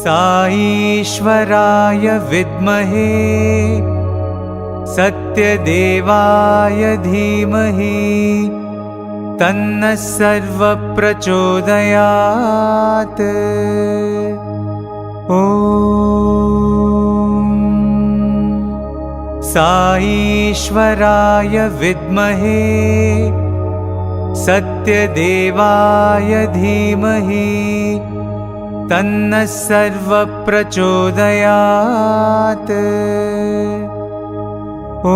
साईश्वराय विद्महे सत्यदेवाय धीमहि तन्नः सर्वः प्रचोदयात्। ॐ साईश्वराय विद्महे सत्यदेवाय धीमहि तन्नः सर्वः प्रचोदयात्। ॐ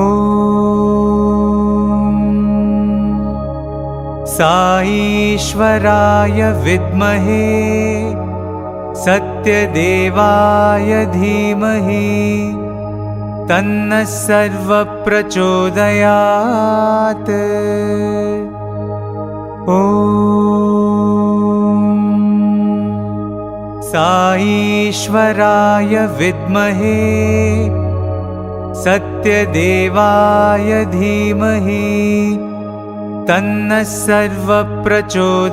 साईश्वराय विद्महे सत्यदेवाय धीमहि तन्नः सर्वः प्रचोदयात्। ॐ साईश्वराय विद्महे सत्यदेवाय धीमहि तन्नः सर्वः प्रचोदयात्।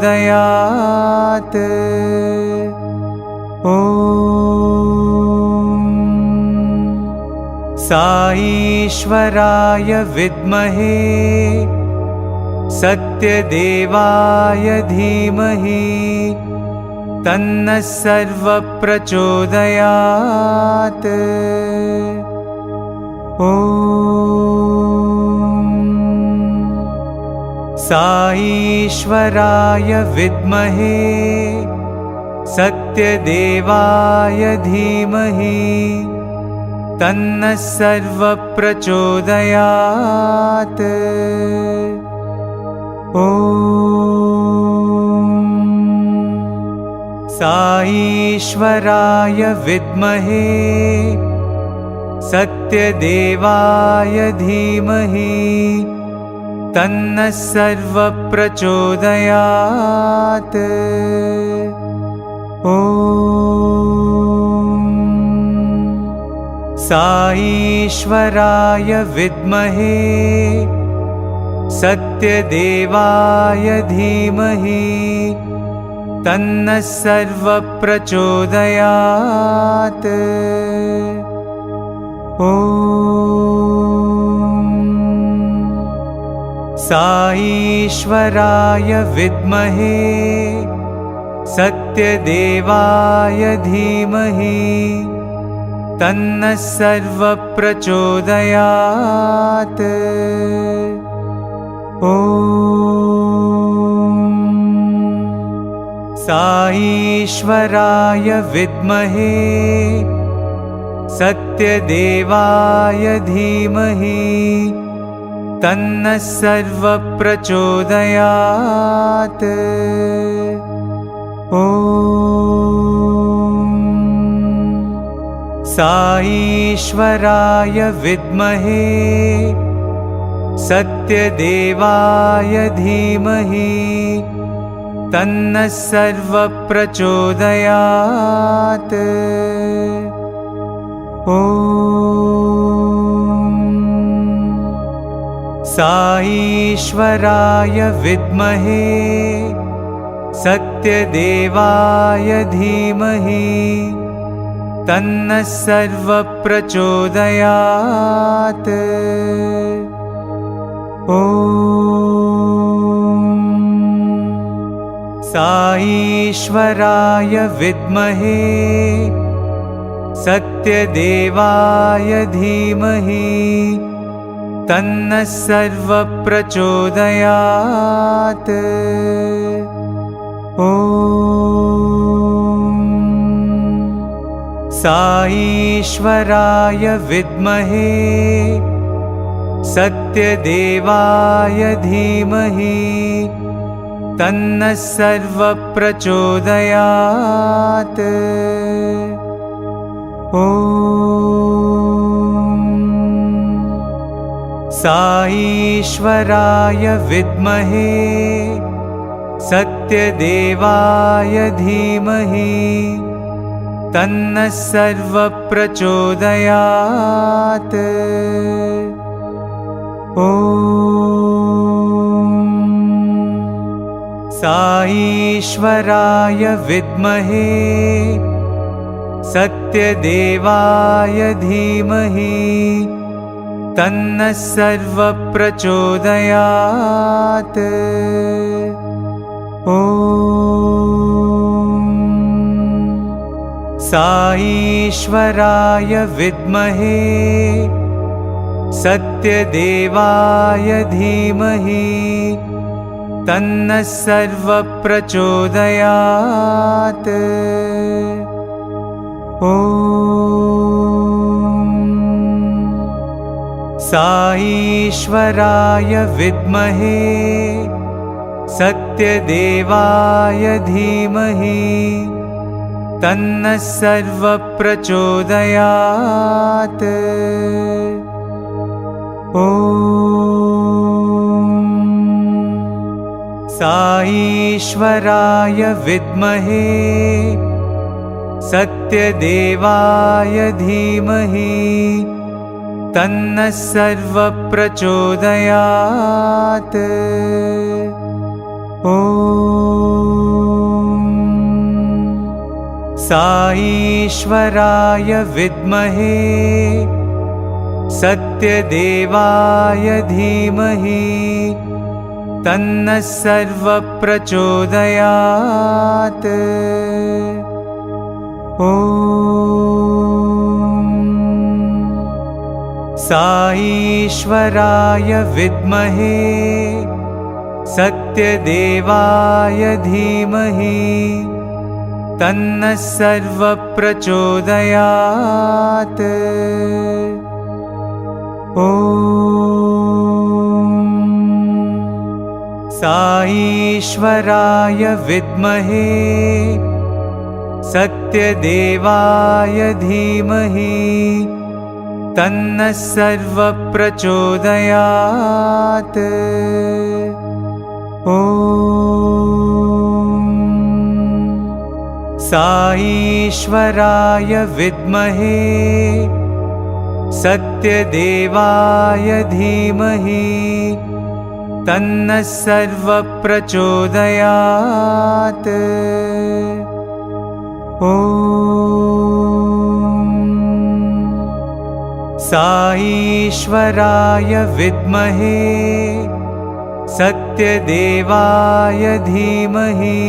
ॐ साईश्वराय विद्महे सत्यदेवाय धीमहि तन्नः सर्वः प्रचोदयात्। ॐ साईश्वराय विद्महे सत्यदेवाय धीमहि तन्नः सर्वः प्रचोदयात्। ॐ साईश्वराय विद्महे सत्यदेवाय धीमहि तन्नः सर्वः प्रचोदयात्। ॐ साईश्वराय विद्महे सत्यदेवाय धीमहि तन्नः सर्वः प्रचोदयात्। ॐ साईश्वराय विद्महे सत्यदेवाय धीमहि तन्नः सर्वः प्रचोदयात्। ॐ साईश्वराय विद्महे सत्यदेवाय धीमहि तन्नः सर्वः प्रचोदयात्। ॐ साईश्वराय विद्महे सत्यदेवाय धीमहि तन्नः सर्वः प्रचोदयात्। ॐ साईश्वराय विद्महे सत्यदेवाय धीमहि तन्नः सर्वः प्रचोदयात्। ॐ साईश्वराय विद्महे सत्यदेवाय धीमहि तन्नः सर्वः प्रचोदयात्। ॐ साईश्वराय विद्महे सत्यदेवाय धीमहि तन्नः सर्वः प्रचोदयात्। ॐ साईश्वराय विद्महे सत्यदेवाय धीमहि तन्नः सर्वः प्रचोदयात्। ॐ साईश्वराय विद्महे सत्यदेवाय धीमहि तन्नः सर्वप्रचोदयात्। ॐ साईश्वराय विद्महे सत्यदेवाय धीमहि तन्नः सर्वप्रचोदयात्। ॐ साईश्वराय विद्महे सत्यदेवाय धीमहि तन्नः सर्वप्रचोदयात्। ॐ साईश्वराय विद्महे सत्यदेवाय धीमहि तन्नः सर्वप्रचोदयात्। ॐ साईश्वराय विद्महे सत्यदेवाय धीमहि तन्नः सर्वप्रचोदयात्। ॐ साईश्वराय विद्महे सत्यदेवाय धीमहि तन्नः सर्वप्रचोदयात्। ॐ साईश्वराय विद्महे सत्यदेवाय धीमहि तन्नः सर्वप्रचोदयात्। ॐ साईश्वराय विद्महे सत्यदेवाय धीमहि तन्नः सर्वप्रचोदयात्। ॐ साईश्वराय विद्महे सत्यदेवाय धीमहि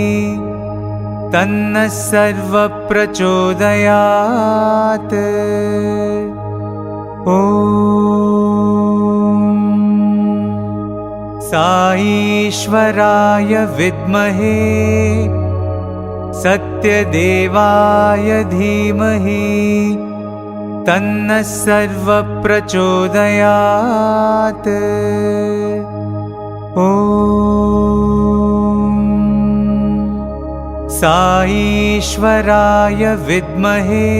तन्नः सर्वप्रचोदयात्। ॐ साईश्वराय विद्महे सत्यदेवाय धीमहि तन्नः सर्वप्रचोदयात्। ॐ साईश्वराय विद्महे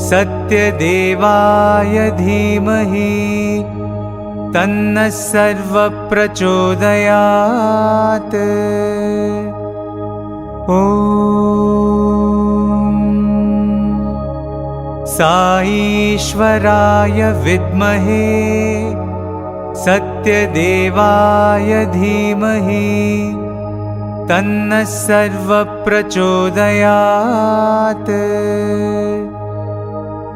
सत्यदेवाय धीमहि तन्नः सर्वप्रचोदयात्। ॐ साईश्वराय विद्महे सत्यदेवाय धीमहि तन्नः सर्वप्रचोदयात्।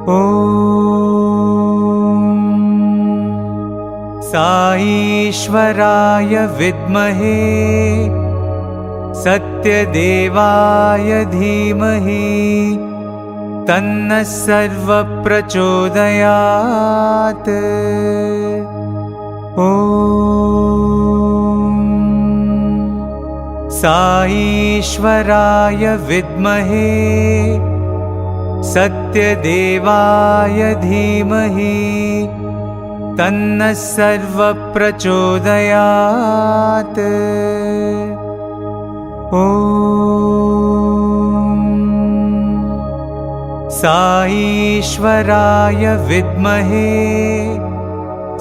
ॐ साईश्वराय विद्महे सत्यदेवाय धीमहि तन्नः सर्वप्रचोदयात्। ॐ साईश्वराय विद्महे सत्यदेवाय धीमहि तन्नः सर्वप्रचोदयात्। ॐ साईश्वराय विद्महे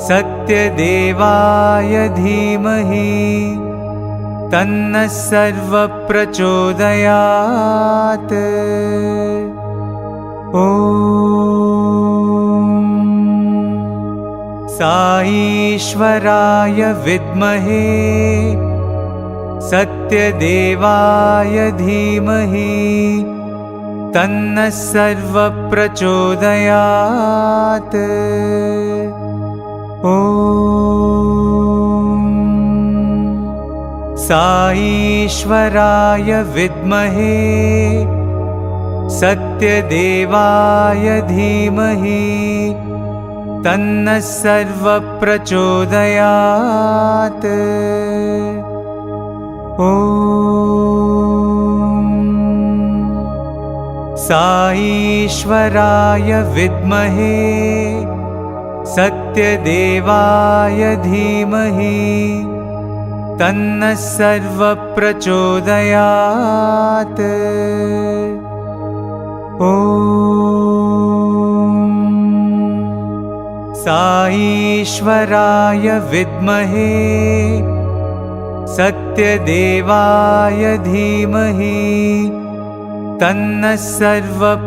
सत्यदेवाय धीमहि तन्नः सर्वप्रचोदयात्। ॐ साईश्वराय विद्महे सत्यदेवाय धीमहि तन्नः सर्वप्रचोदयात्। ॐ साईश्वराय विद्महे सत्यदेवाय धीमहि तन्नः सर्वप्रचोदयात्। ॐ साईश्वराय विद्महे सत्यदेवाय धीमहि तन्नः सर्वप्रचोदयात्। ॐ साईश्वराय विद्महे सत्यदेवाय धीमहि तन्नः सर्वप्रचोदयात्।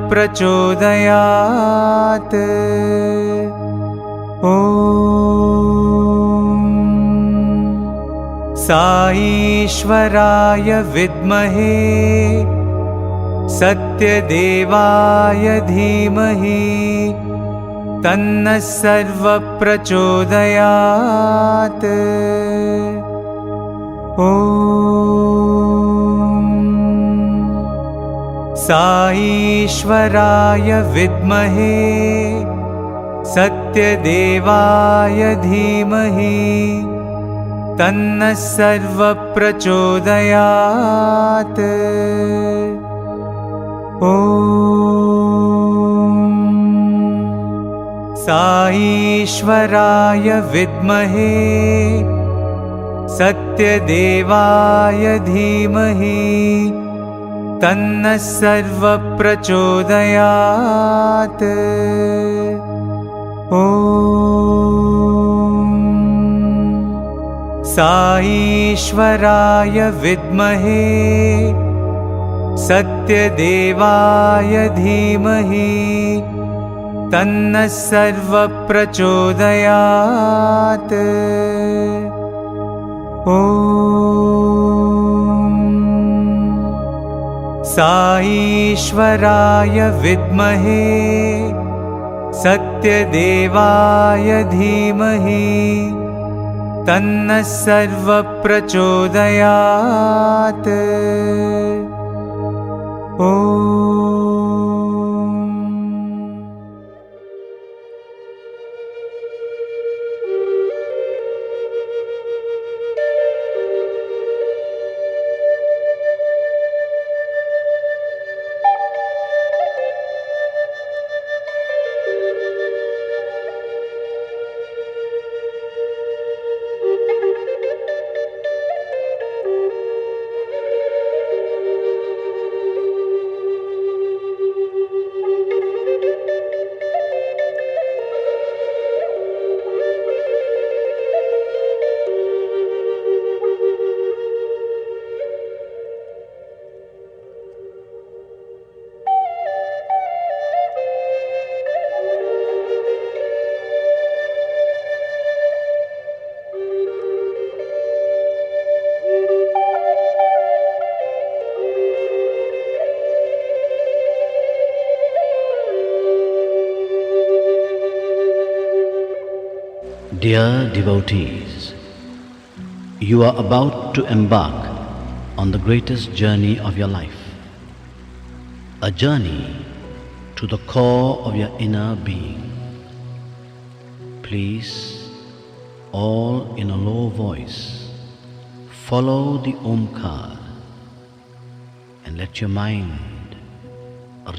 ॐ साईश्वराय विद्महे सत्यदेवाय धीमहि तन्नः सर्वप्रचोदयात्। ॐ साईश्वराय विद्महे सत्यदेवाय धीमहि तन्नः सर्वप्रचोदयात्। ॐ साईश्वराय विद्महे सत्यदेवाय धीमहि तन्नः सर्वप्रचोदयात्। ॐ साईश्वराय विद्महे सत्यदेवाय धीमहि तन्नः सर्वप्रचोदयात्। ॐ साईश्वराय विद्महे सत्यदेवाय धीमहि तन्नः सर्वप्रचोदयात्। ॐ Dear devotees, you are about to embark on the greatest journey of your life, a journey to the core of your inner being. Please, all in a low voice, follow the Omkar and let your mind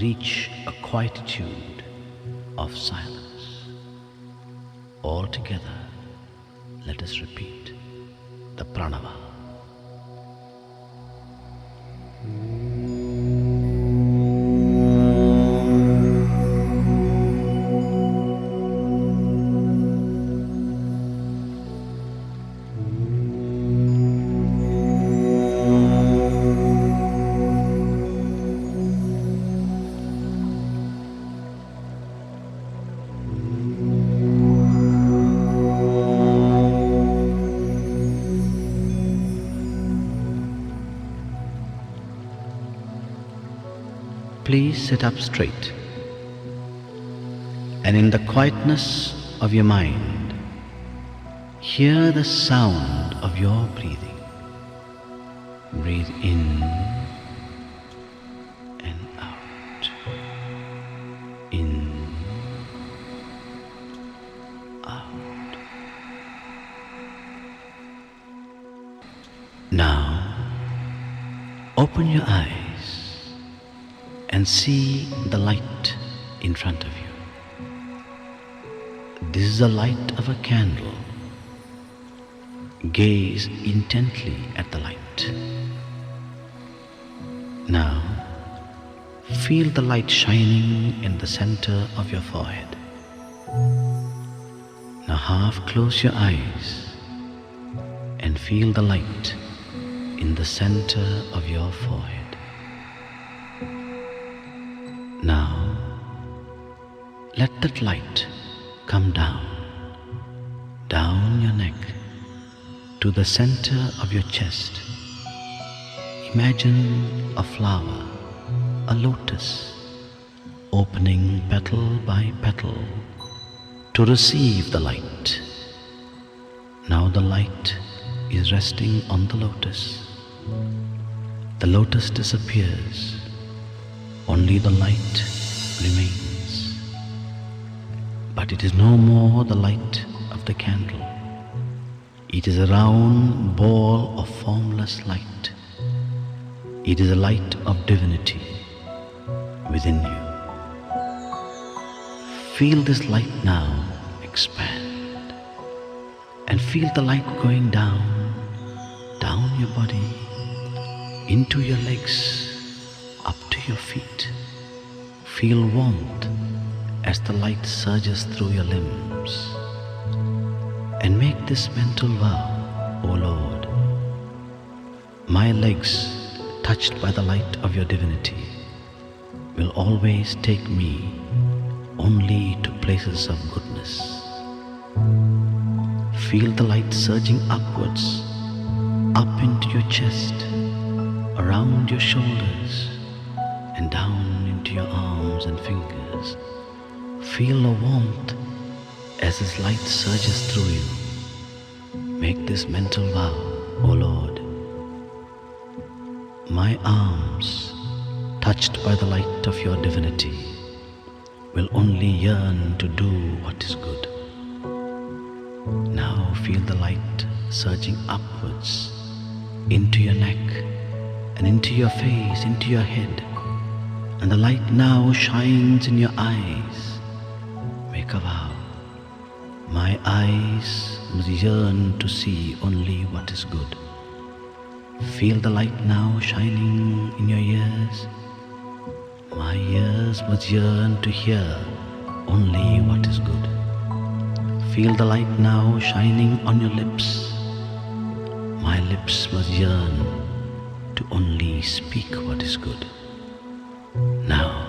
reach a quietude of silence. All together, let us repeat the Pranava. please sit up straight. And in the quietness of your mind, hear the sound of your breathing. Breathe in and out. In, out. Now, open your eyes and see the light in front of you. This is the light of a candle. Gaze intently at the light. Now, feel the light shining in the center of your forehead. Now half close your eyes and feel the light in the center of your forehead. Now, let that light come down your neck to the center of your chest. Imagine a flower, a lotus, opening petal by petal to receive the light. Now the light is resting on the lotus. The lotus disappears, only the light remains. But it is no more the light of the candle. It is a round ball of formless light. It is a light of divinity within you. Feel this light now expand, and feel the light going down your body, into your legs, up to your feet. Feel warmth as the light surges through your limbs. And make this mental vow, O Lord, my legs, touched by the light of your divinity, will always take me only to places of goodness. Feel the light surging upwards, up into your chest, around your shoulders, and down into your arms and fingers. Feel the warmth as this light surges through you. Make this mental vow, O Lord. My arms, touched by the light of your divinity, will only yearn to do what is good. Now feel the light surging upwards into your neck and into your face, into your head. And the light now shines in your eyes. Make a vow. My eyes must yearn to see only what is good. Feel the light now shining in your ears. My ears must yearn to hear only what is good. Feel the light now shining on your lips. My lips must yearn to only speak what is good. Now,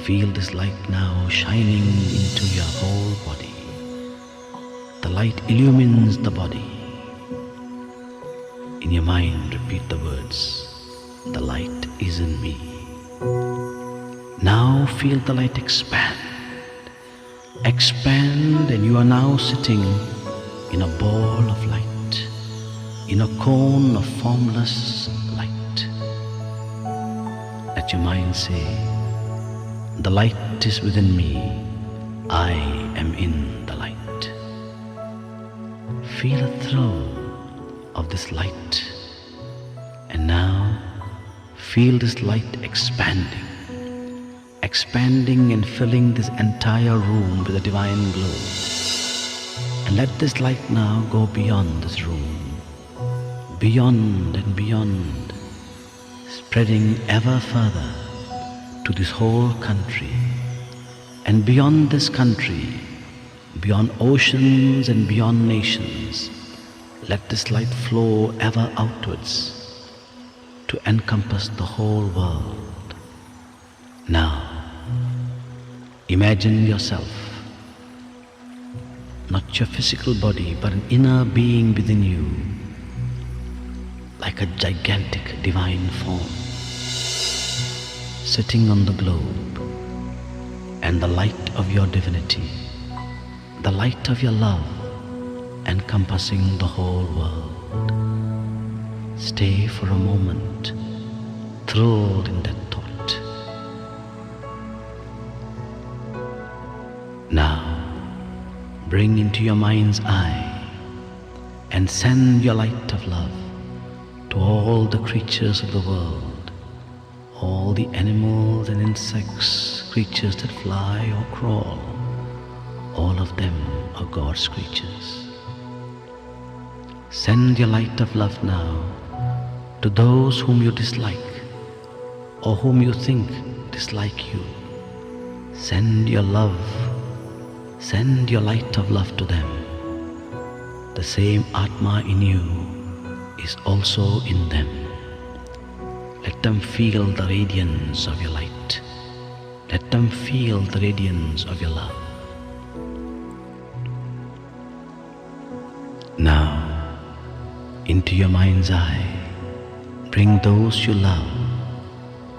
feel this light now shining into your whole body. The light illumines the body. In your mind, repeat the words, the light is in me. Now feel the light expand. Expand, and you are now sitting in a ball of light, in a cone of formless light. Let your mind say, the light is within me, I am in the light. Feel a thrill of this light, and now feel this light expanding and filling this entire room with a divine glow. And let this light now go beyond this room, beyond and beyond, spreading ever further to this whole country, and beyond this country, beyond oceans and beyond nations. Let this light flow ever outwards to encompass the whole world. Now, imagine yourself, not your physical body, but an inner being within you, like a gigantic divine form. sitting on the globe, and the light of your divinity, the light of your love encompassing the whole world. Stay for a moment, thrilled in that thought. Now, bring into your mind's eye and send your light of love to all the creatures of the world, all the animals and insects, creatures that fly or crawl. All of them are God's creatures. Send your light of love now to those whom you dislike or whom you think dislike you. Send your love, send your light of love to them. The same Atma in you is also in them. Let them feel the radiance of your light. Let them feel the radiance of your love. Now, into your mind's eye, bring those you love,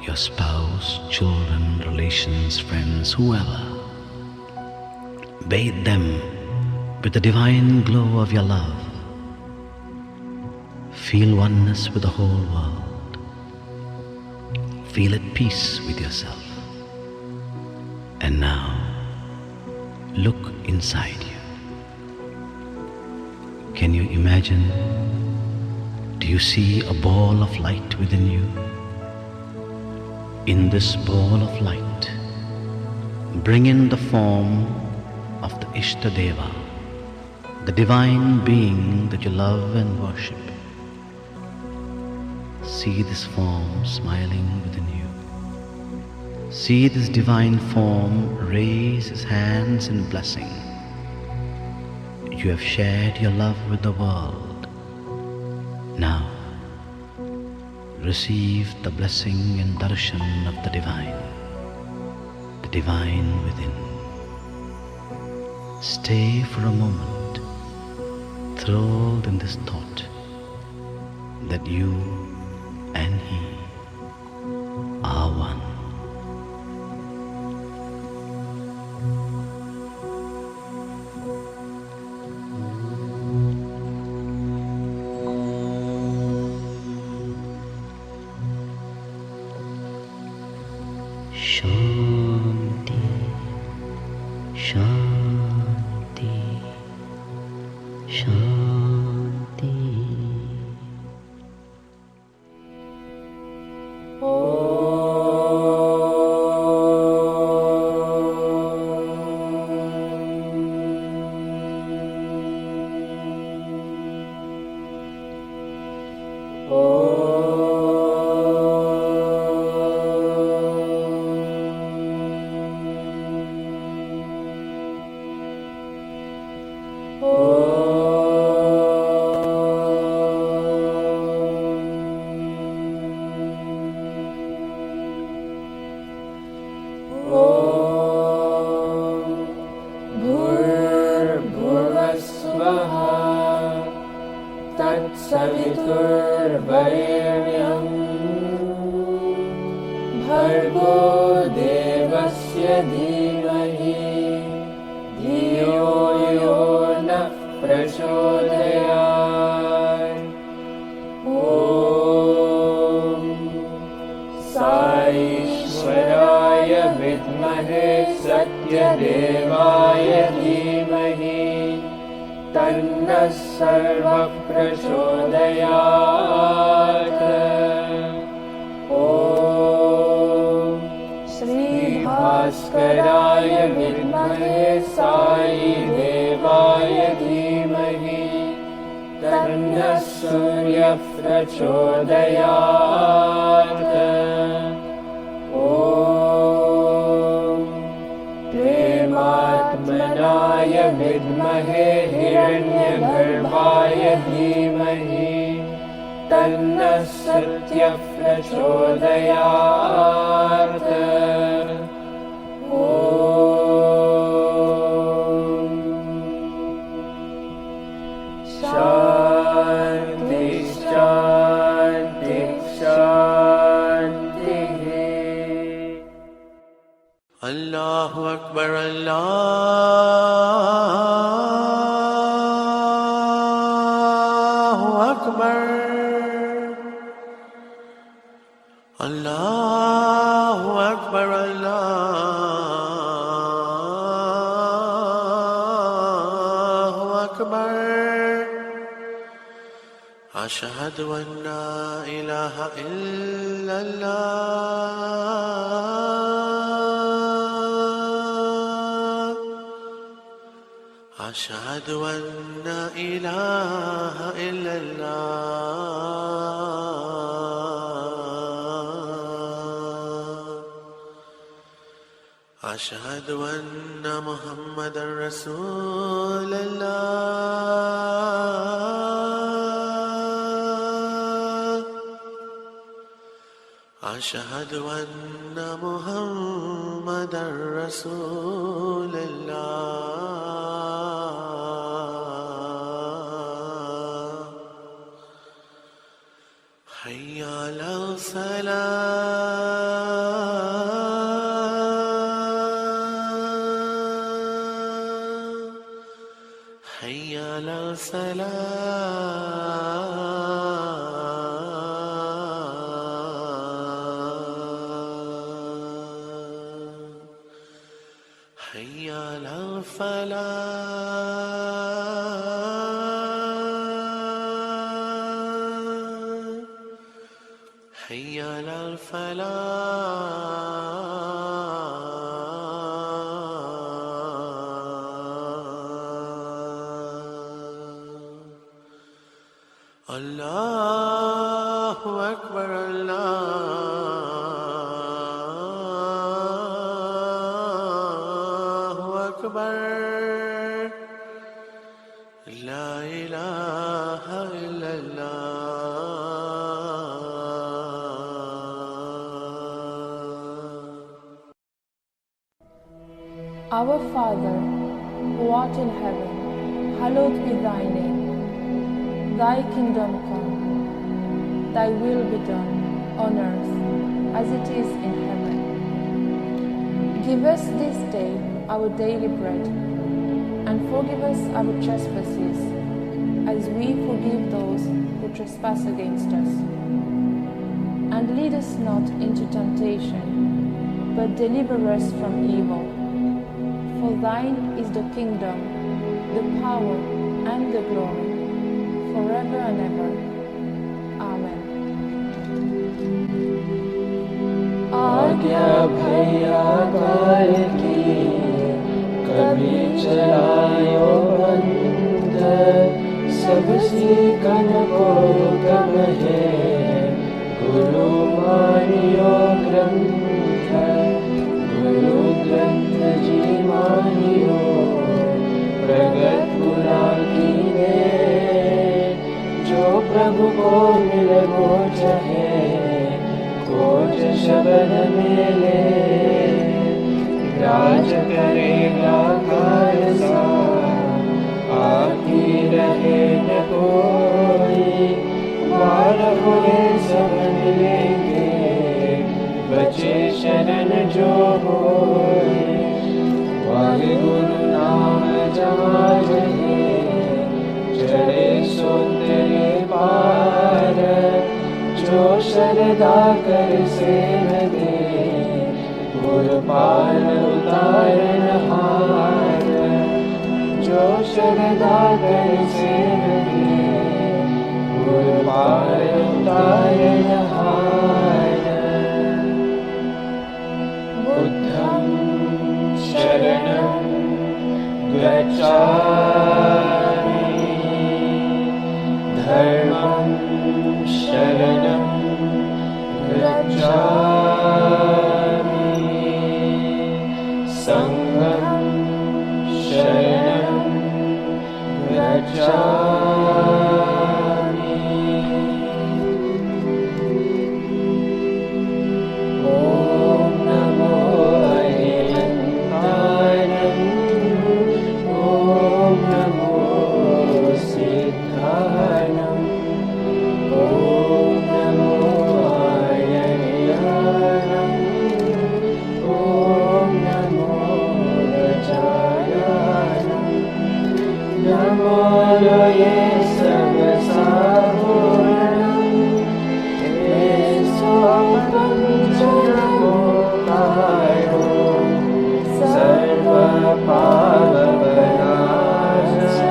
your spouse, children, relations, friends, whoever. Bathe them with the divine glow of your love. Feel oneness with the whole world. Feel at peace with yourself. And now, look inside you. Can you imagine? Do you see a ball of light within you? In this ball of light, bring in the form of the Ishtadeva, the divine being that you love and worship. See this form smiling within you. See this divine form raise his hands in blessing. You have shared your love with the world. Now, receive the blessing and darshan of the divine within. Stay for a moment, thrilled in this thought that you and he are one. Shanti, Shanti, Shanti. भूर्भुवस्वः तत्सवितुर्वरेण्यं भर्गो देवस्य धीमहि धियो यो नः प्रचोदयात्। ॐ साईश्वराय विद्महे सत्यदेवाय धीमहि तन्नः सर्वः प्रचोदयात्। ॐ श्रीभास्कराय विद्महे साईदेवाय धीमहि तन्नः सूर्यः प्रचोदयात्। ॐ प्रेमात्मनाय विद्महे हिरण्यगर्भाय धीमहि तन्नः सत्यः प्रचोदयात्। ॐ शान्ति शान्ति शान्तिः। أكبر أشهد أن لا إله إلا الله أشهد أن لا إله إلا الله أشهد أن محمد رسول الله أشهد أن محمد رسول الله حي على الصلاة حي على الصلاة حي على الفلاح حي على الفلاح الله أكبر الله أكبر لا إله إلا الله Our Father, who art in heaven, hallowed be thy name. Thy kingdom come, thy will be done, on earth as it is in heaven. Give us this day our daily bread, and forgive us our trespasses, as we forgive those who trespass against us. And lead us not into temptation, but deliver us from evil. For thine is the kingdom, the power, and the glory, forever and ever. Amen. आज्ञा भैया काल की कभी चलायो बंद सब सीखन को कब है गुरु मानियो ग्रंथ गुरु ग्रंथ जी मानियो प्रगट पुरा की ने जो प्रभु को मिल वो चाहे खोज शब्द मिले राज करेगा खालसा आती रहे न कोई बार हुए सब मिलेंगे बचे शरण जो होए वाहे गुरु नाम जहाँ रहे चढ़े सो तेरे पार जो शरदा कर सेव दे गुर पार उतारन हार जो शरदा कर सेव दे गुर पार उतारन हार बुद्धं शरणं गच्छामि धर्मं शरणं गच्छामि संघं शरणं गच्छामि ॐ नमो अरिहन्तानं ॐ नमो सिद्धानं ॐ नमो आयर्यानं ॐ नमो गजायानं नमो लोये सब साहुरणं ते सोपं च नमो कारो सर्व पाप विनाशनो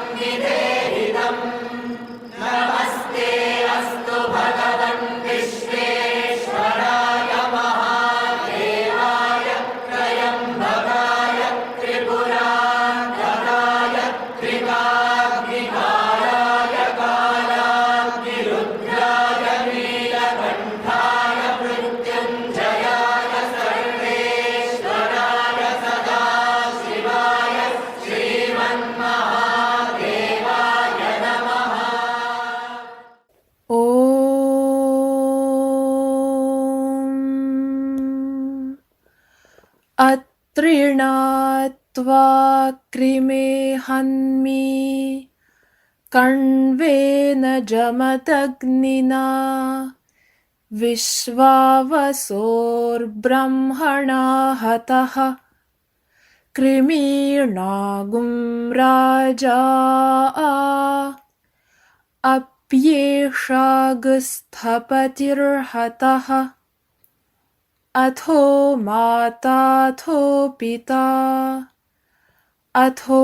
अस्मन्निधेहितम् नमस्ते अस्तु अत्रीणात्वा कृमे हन्मि कण्वेन जमदग्निना विश्वावसोर्ब्रह्मणा हतः कृमीणागुं राजा अप्येषागस्थपतिर्हतः अथो माताथो पिता अथो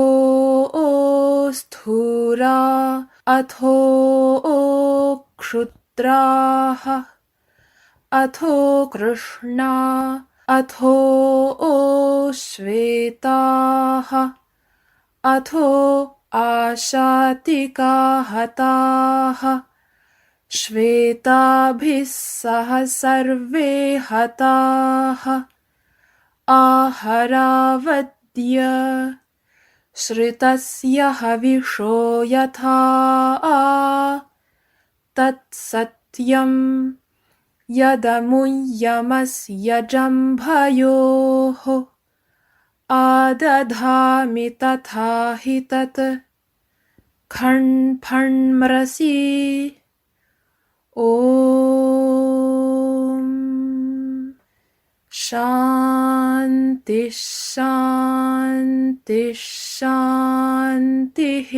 स्थूरा अथो क्षुद्राः अथो कृष्णा अथो श्वेताः अथो आशातिका हताः श्वेताभिः सह सर्वे हताः आहरावद्य श्रितस्य हविषो यथा तत्सत्यम् यदमुय्यमस्य जम्भयोः आदधामि तथा हि तत् खण्फण्मृषि ॐ शान्ति शान्ति शान्तिः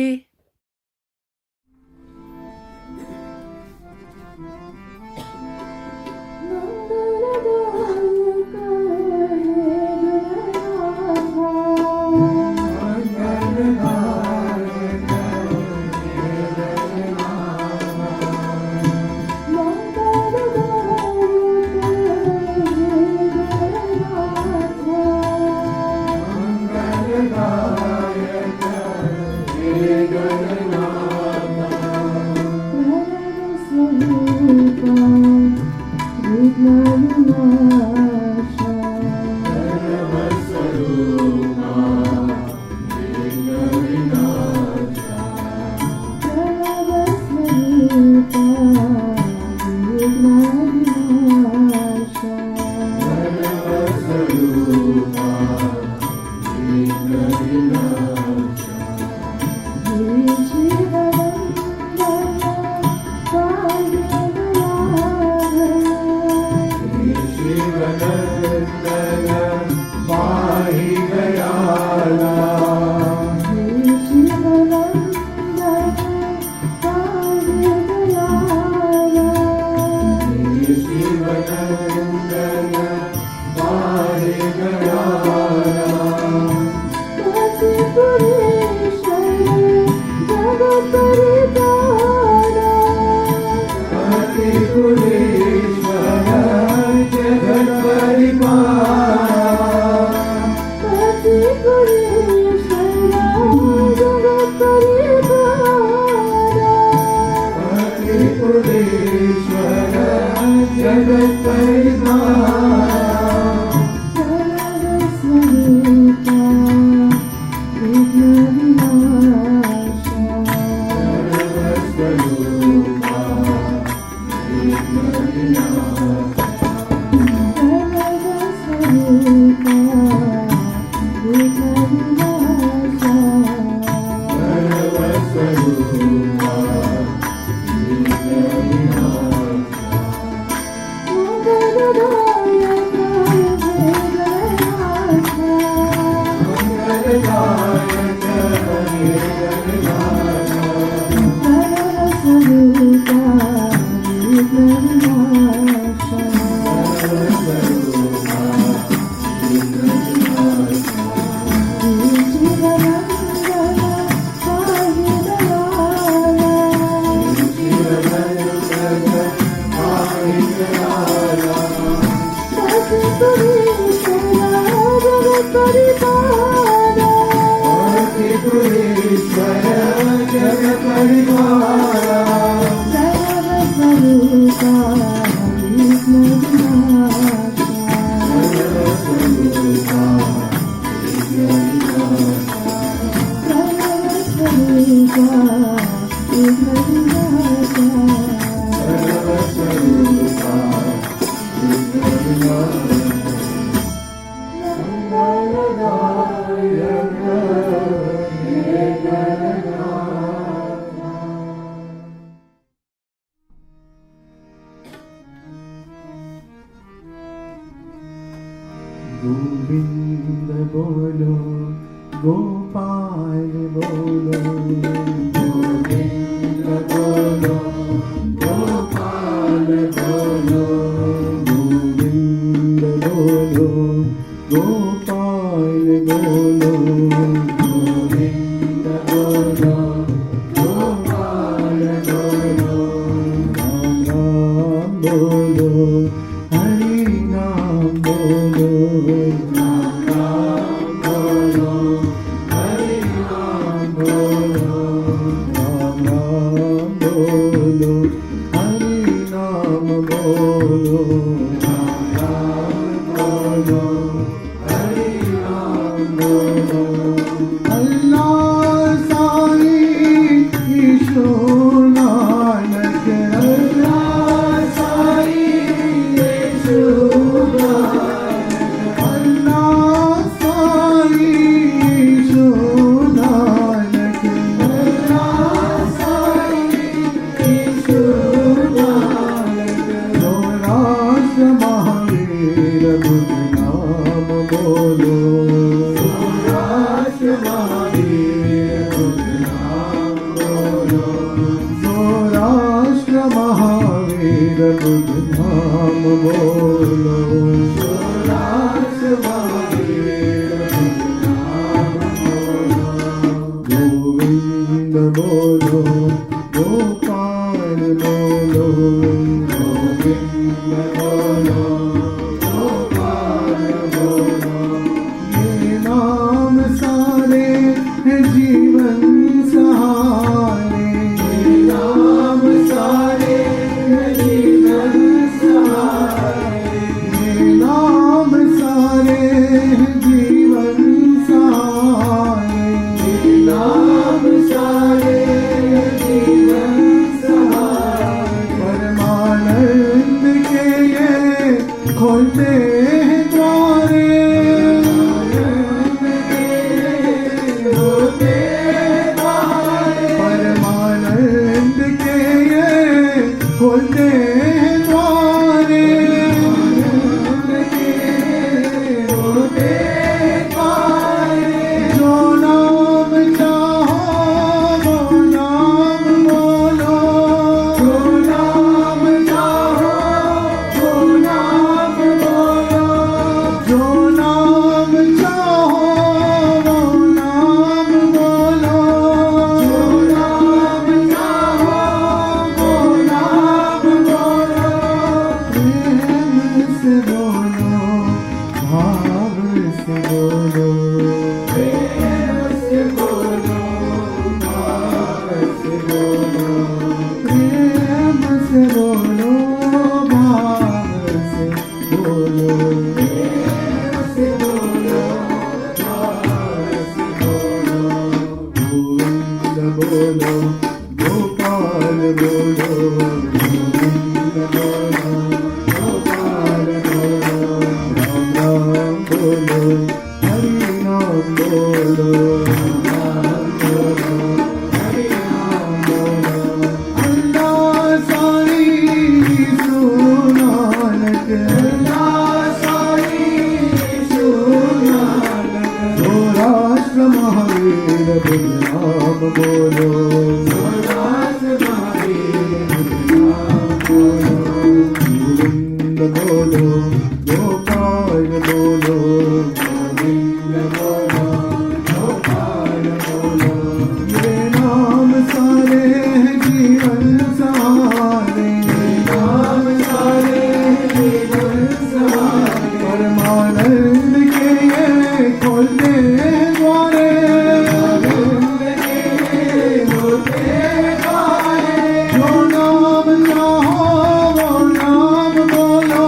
गोविंद बोलो गोपाल बोलो गोविंद बोलो गोपाल बोलो गोविंद बोलो गोपाल बोलो गोविंद बोलो गोपाल बोलो राम बोलो हरि नाम बोलो राम बोलो हरि नाम बोलो राम बोलो हरि नाम बोलो राम बोलो हरि नाम बोलो अल्लाह साईं ईशो नानक अल्लाह साईं ईशो नानक अल्लाह साईं ईशो नानक अल्लाह साईं ईशो नानक सौराष्ट्र महावीर बुद्ध नाम बोलो सौराष्ट्र महावीर बुद्ध नाम बोलो सौराष्ट्र महावीर बुद्ध नाम बोलो सौराष्ट्र महावीर बुद्ध नाम बोलो गोविंद बोलो गोपाल बोलो गोविंद बोलो गोपाल बोलो ये नाम सारे हैं जीवन सहारे ये नाम सारे हैं जीवन सहारे ये नाम सारे हैं जीवन सहारे ये नाम सारे हैं जीवन सहारे परमानंद के ये खोलते हैं द्वारे परमानंद के ये खोलते हैं द्वारे जो नाम चाहो वो नाम बोलो जो नाम चाहो वो नाम बोलो जो नाम चाहो वो नाम बोलो जो नाम चाहो वो नाम बोलो प्रेम से बोलो भाव से बोलो प्रेम से बोलो भाव से बोलो प्रेम से बोलो भाव से बोलो प्रेम से बोलो भाव से बोलो गोविंद बोलो गोपाल बोलो गोविंद बोलो गोपाल बोलो राम राम बोलो हरि नाम बोलो राम बोलो हरि नाम बोलो अल्लाह साईं ईशो नानक अल्लाह साईं ईशो नानक सौराष्ट्र महावीर बुद्ध नाम बोलो सौराष्ट्र महावीर बुद्ध नाम बोलो गोविंद बोलो गोपाल बोलो गोविंद बोलो गोपाल बोलो ये नाम सारे हैं जीवन सहारे ये नाम सारे हैं जीवन सहारे परमानंद के ये खोलते हैं द्वारे परमानंद के ये खोलते हैं द्वारे जो नाम चाहो वो नाम बोलो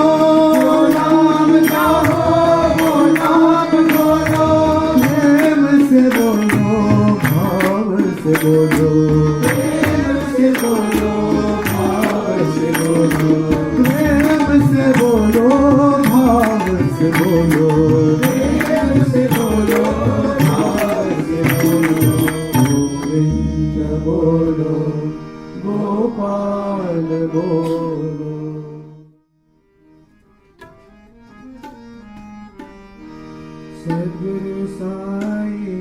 जो नाम चाहो वो नाम बोलो प्रेम से बोलो भाव से बोलो प्रेम से बोलो भाव से बोलो प्रेम से बोलो भाव से बोलो प्रेम से बोलो भाव से बोलो गोविंद बोलो गोपाल बोलो सद्गुरु साई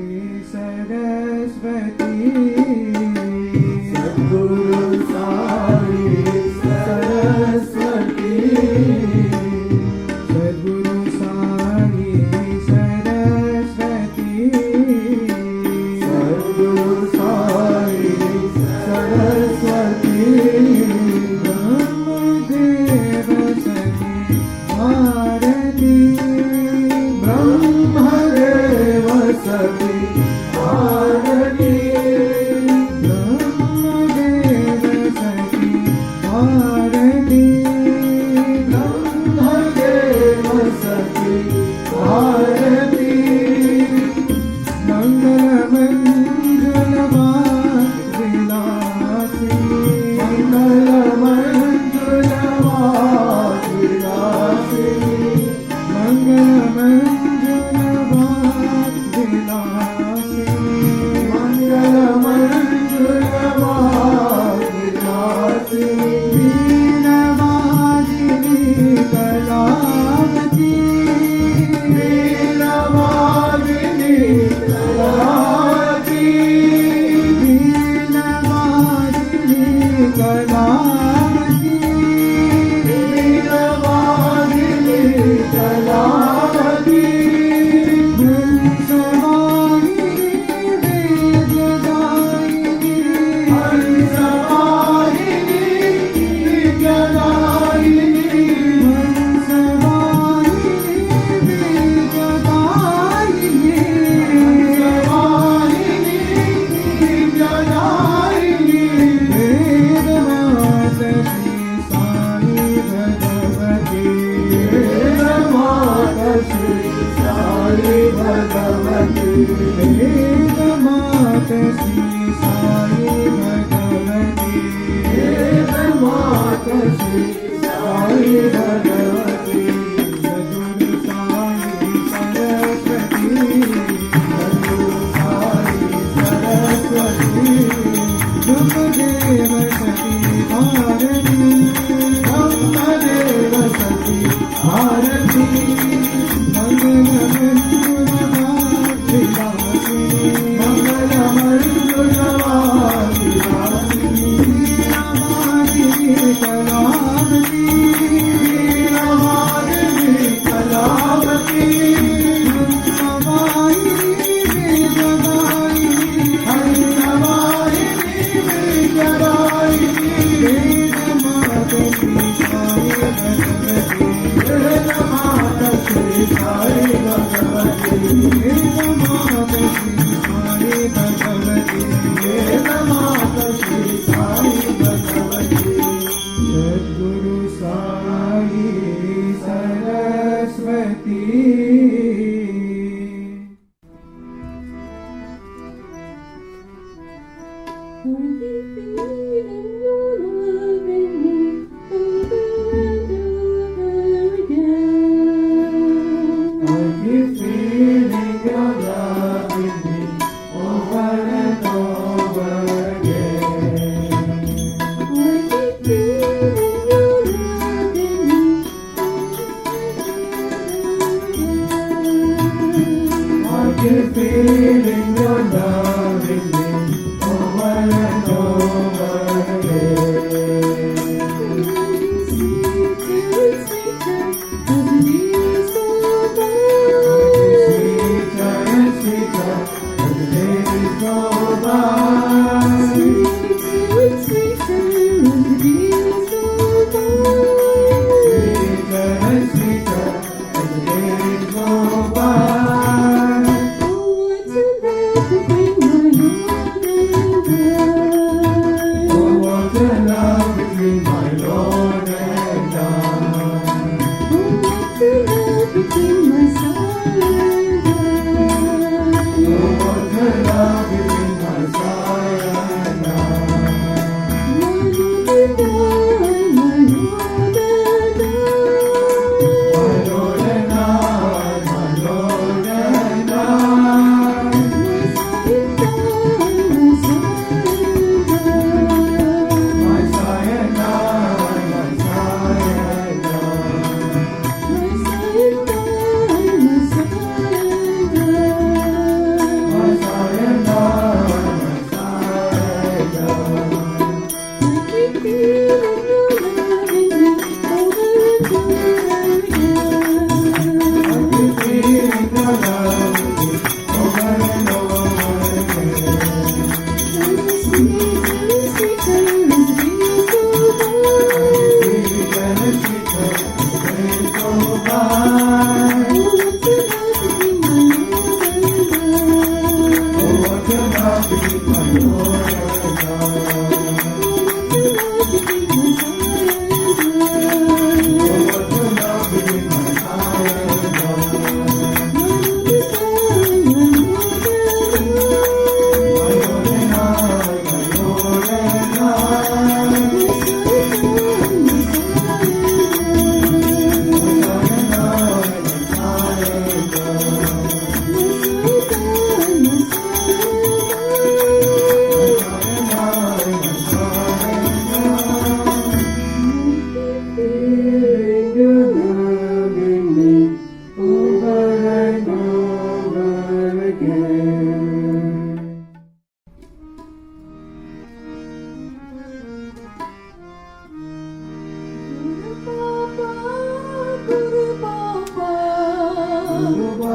सरस्वती सद्गुरु साई सरस्वती सद्गुरु साई सरस्वती सद्गुरु साई सरस्वती ब्रह्मदेव सती भारती ब्रह्मदेव सती भारती ब्रह्मदेव सती भारती ब्रह्मदेव सती भारती मंगलमंजुलवासिनी मंगलमंजुलवासिनी सद्गुरु साई Hare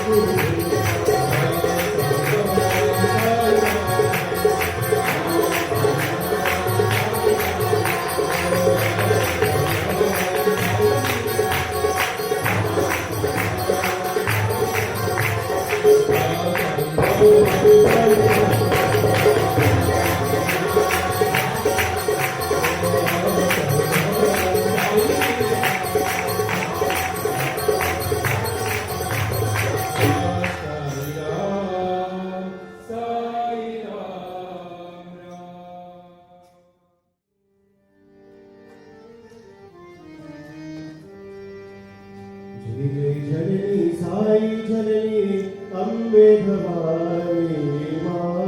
Thank you. जय जननी साई जननी अम्बे भवानी मां।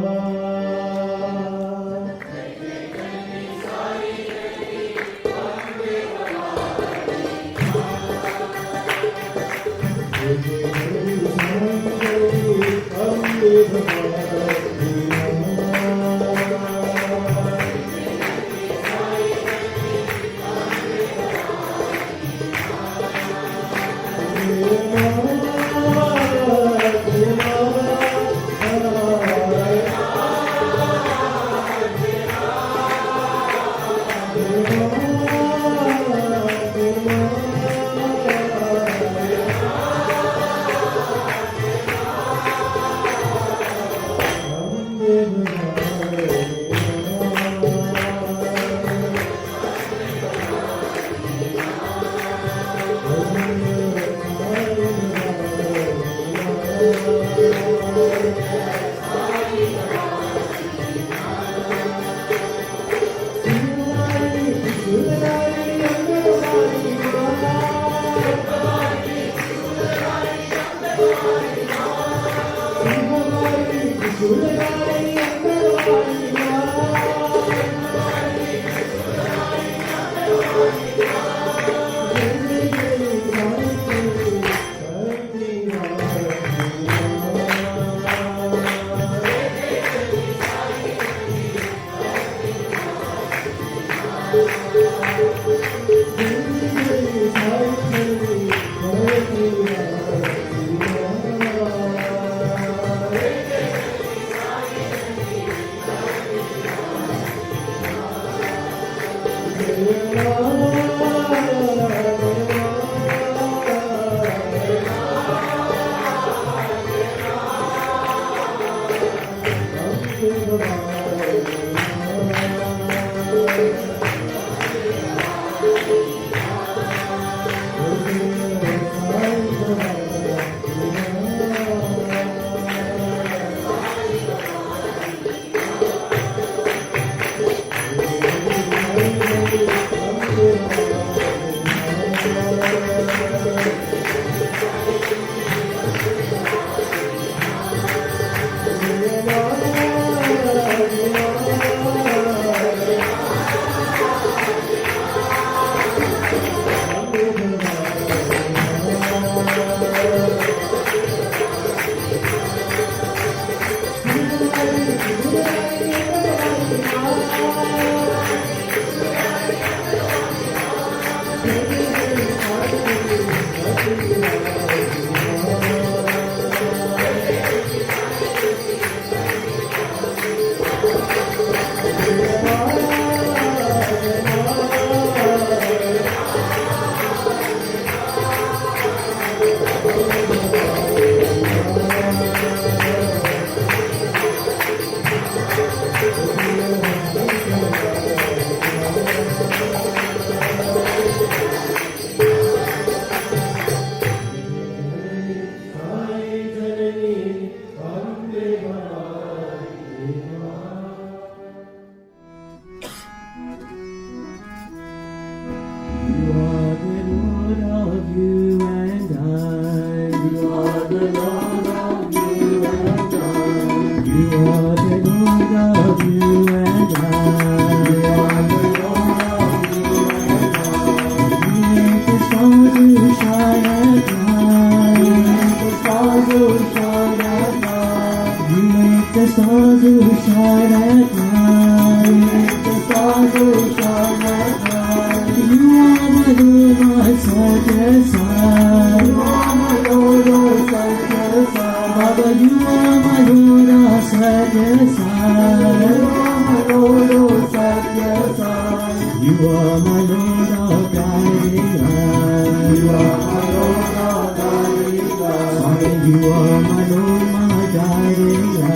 You are my Lord, my guiding light.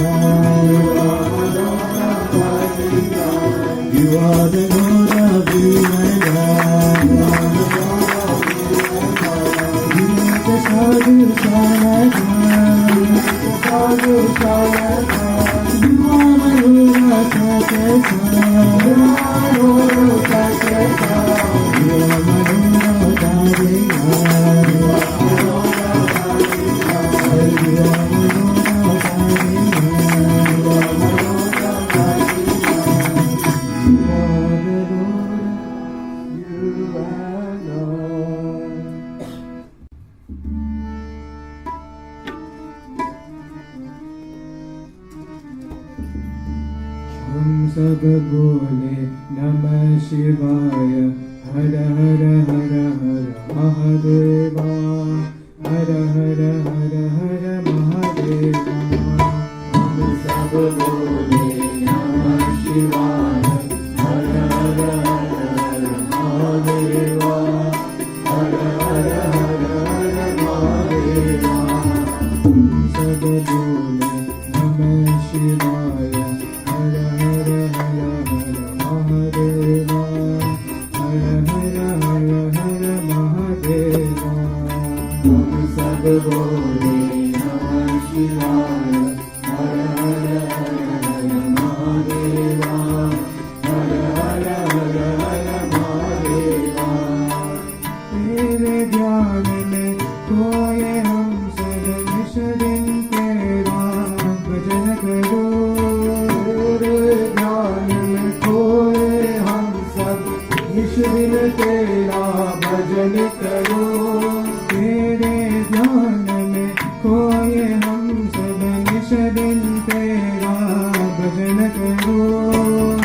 हम सब बोले नमः शिवाय हर हर हर हर महादेवा हर हर हर हर महादेवा हम सब बोले नमः शिवाय हर हर हर हर महादेवा हर हर हर हर महादेवा हम सब बोले नमः शिवाय हर हर हर हर महादेवा हर हर हर हर महादेवा हम सब बोले नमः शिवाय हर हर हर हर महादेवा हर हर हर हर महादेवा तेरे ध्यान में खोए हम सब निश दिन तेरा भजन करो दिन तेरा भजन करो तेरे ध्यान में खोए हम सब निश दिन तेरा भजन करो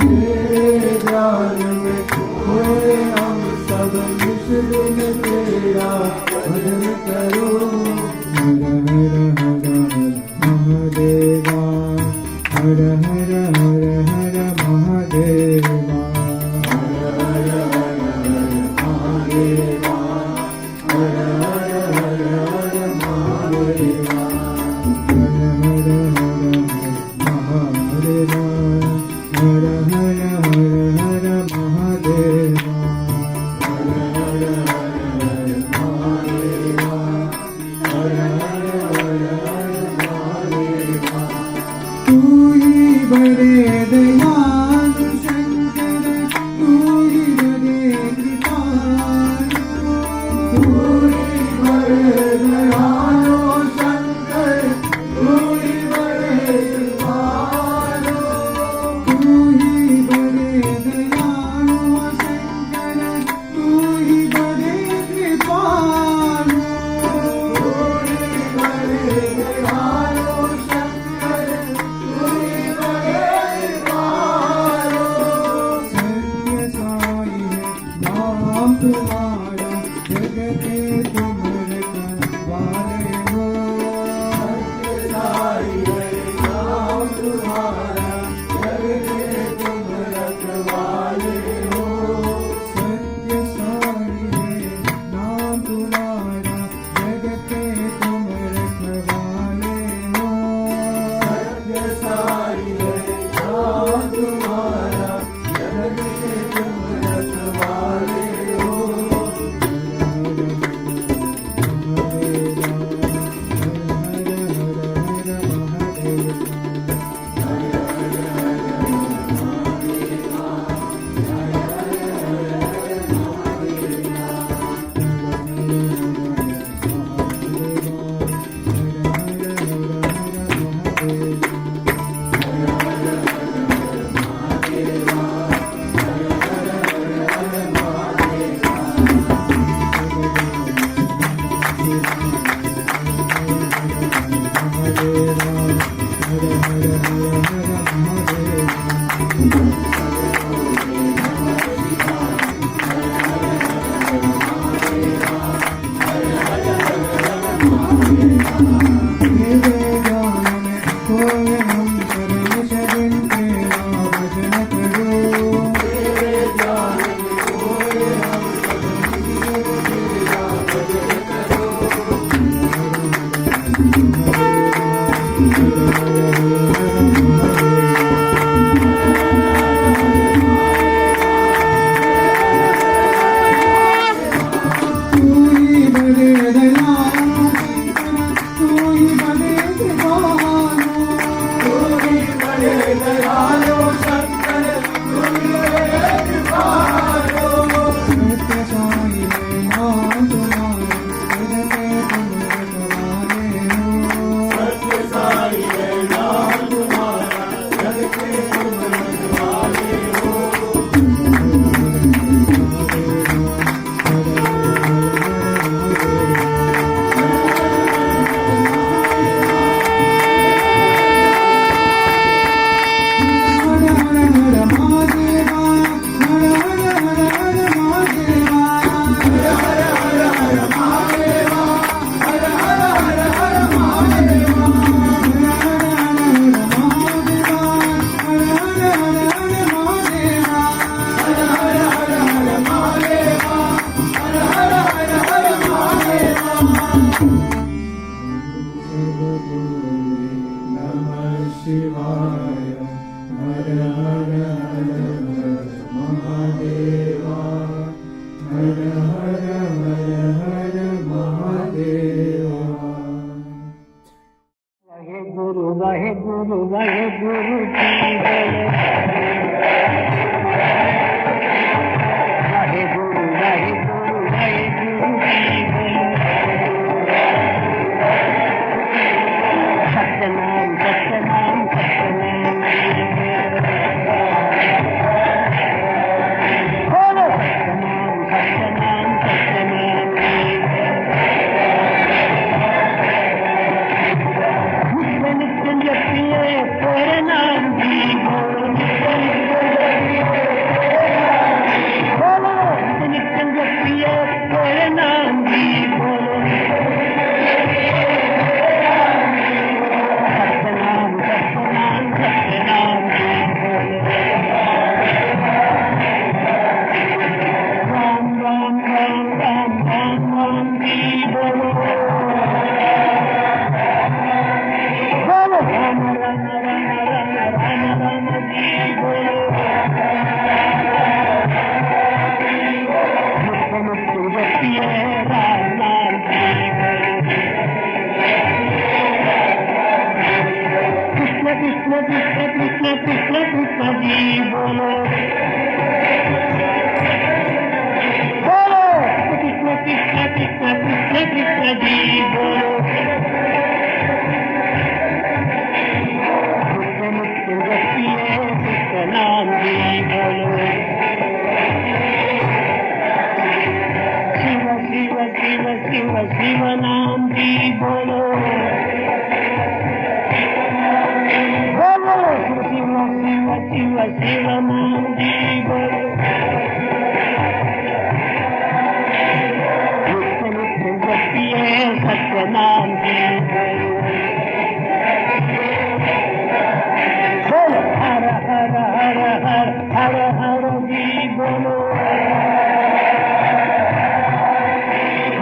तेरे ध्यान में खोए हम सब निश दिन तेरा भजन करो हर हर हर हर महादेवा हर हर हर हर महादेवा बोले नमः शिवाय हर हर हर हर महादेवा हर हर हर हर महादेवा वाहेगुरु वाहेगुरु वाहेगुरु जी बोलो वाहेगुरु वाहेगुरु वाहेगुरु जी बोलो सत्यनाम सत्यनाम सत्यनाम बोलो सत्यनाम सत्यनाम सत्यनाम नित्य जपिए तेरे नाम की बोलो नित्य जपिए तेरे नाम की बोलो सत्यनाम सत्यनाम सत्यनाम की बोलो राम राम राम राम राम राम की बोलो राम राम राम राम राम राम जी बोलो मुक्त जपिए राम नाम जी कृष्ण कृष्ण कृष्ण कृष्ण कृष्ण कृष्ण जी बोलो कृष्ण कृष्ण कृष्ण कृष्ण कृष्ण जी बोलो मुक्त जपिए कृष्ण नाम जी बोलो शिव शिव शिव शिव शिव नाम जी बोलो शिव शिव शिव शिव नाम जी बोलो मुक्त जपिए सत्य नाम जी बोलो हर हर हर हर हर हर जी बोलो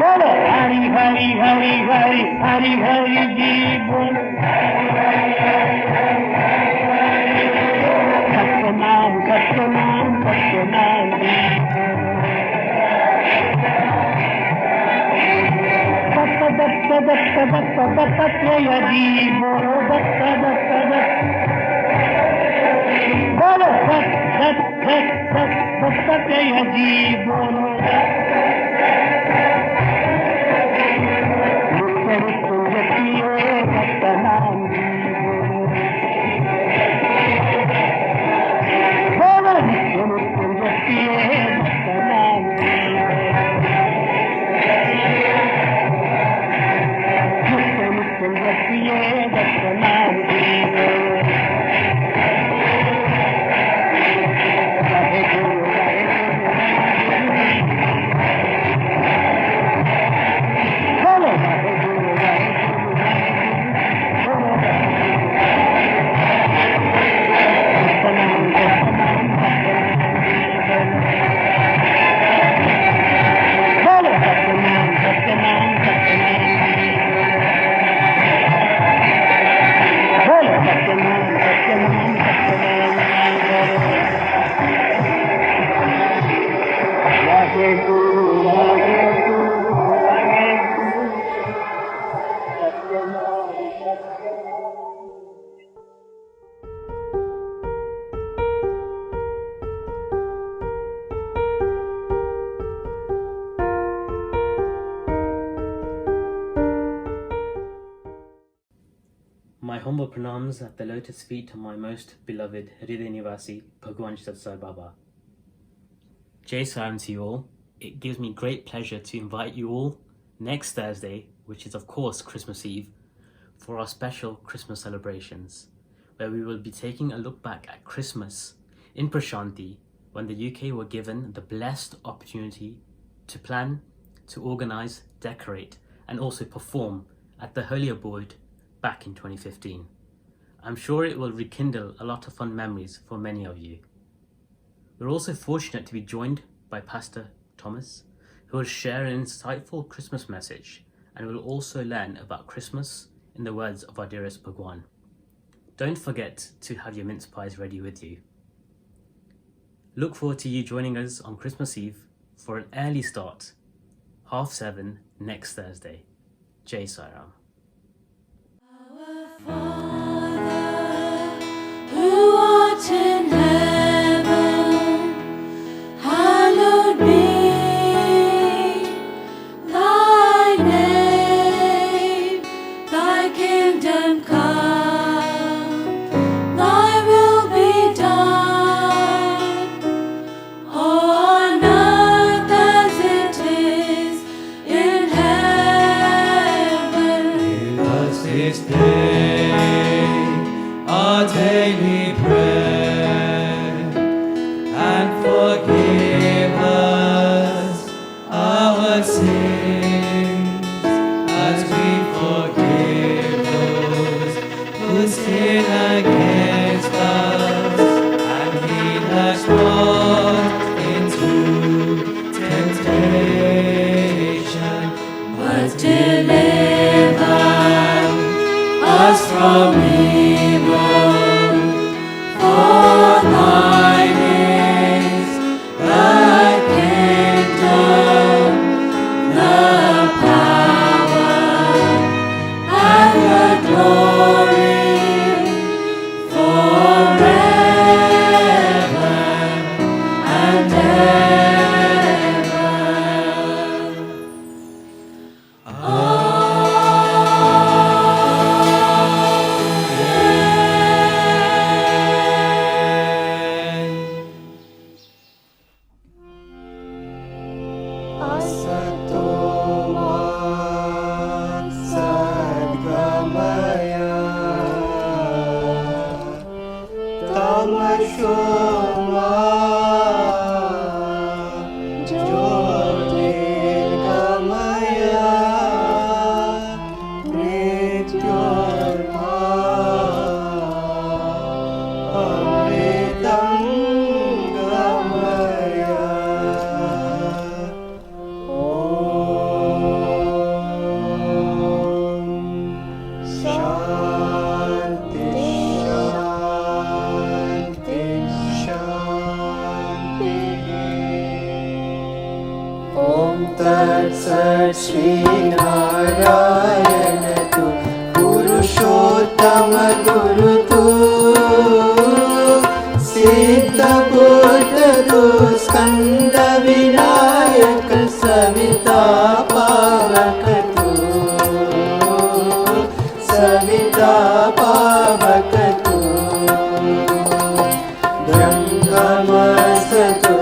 बोलो हरि हरि हरि हरि हरि हरि जी बोलो सत्यनाम सत्यनाम सत्यनाम जी दत्त दत्त दत्त दत्त दत्तात्रेय जी बोलो दत्त दत्त दत्त बोलो दत्त दत्त दत्त दत्तात्रेय जी बोलो मुक्त जपिए दत्त नाम जी बोलो मुक्त जपिए दत्त नाम जी मुक्त जपिए दत्त नाम जी वाहेगुरु बोलो वाहेगुरु वाहेगुरु बोलो सत्यनाम सत्यनाम सत्यनाम बोलो सत्यनाम सत्यनाम सत्यनाम बोलो Satyanam Satyanam Satyanam Waheguru Waheguru Waheguru Satyanam My humble pranams at the lotus feet of my most beloved Hriday Nivasi, Bhagwan Shat Sai Baba. Jai Saran to you all. It gives me great pleasure to invite you all next Thursday, which is of course Christmas Eve, for our special Christmas celebrations, where we will be taking a look back at Christmas in Prashanti, when the UK were given the blessed opportunity to plan, to organise, decorate and also perform at the Holy Abode back in 2015. I'm sure it will rekindle a lot of fun memories for many of you. We're also fortunate to be joined by Pastor Thomas, who will share an insightful Christmas message, and we'll also learn about Christmas in the words of our dearest Bhagwan. Don't forget to have your mince pies ready with you. Look forward to you joining us on Christmas Eve for an early start, 7:30 next Thursday. Jai Sai Ram. Who art in heaven, hallowed be thy name, thy kingdom come, thy will be done, on earth as it is in heaven. Give us this day our daily bread, and forgive us our sins, as we forgive those who sin against us, and lead us not into temptation, but deliver us from evil. For thine is the kingdom, the power, and the glory, forever and ever. Shri Narayan तु पुरुषोत्तम गुरु तु सिद्ध बुद्ध तु स्कंद विनायक सविता पावक तु सविता पावक तु ब्रह्ममस्तु